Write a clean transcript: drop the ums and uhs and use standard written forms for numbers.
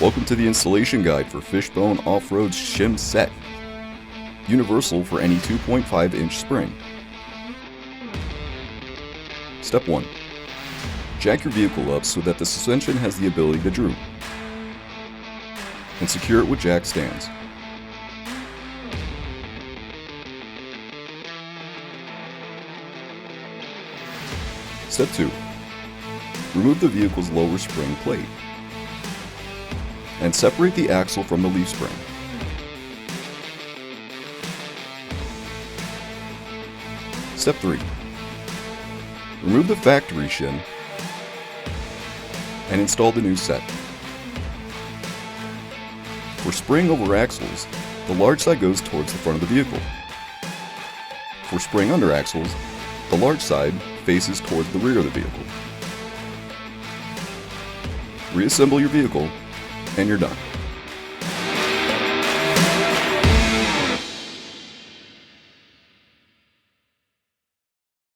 Welcome to the installation guide for Fishbone Off-Road's Shim set. Universal for any 2.5-inch spring. Step 1. Jack your vehicle up so that the suspension has the ability to droop, and secure it with jack stands. Step 2. Remove the vehicle's lower spring plate and separate the axle from the leaf spring. Step 3. Remove the factory shim and install the new set. For spring over axles, the large side goes towards the front of the vehicle. For spring under axles, the large side faces towards the rear of the vehicle. Reassemble your vehicle and you're done.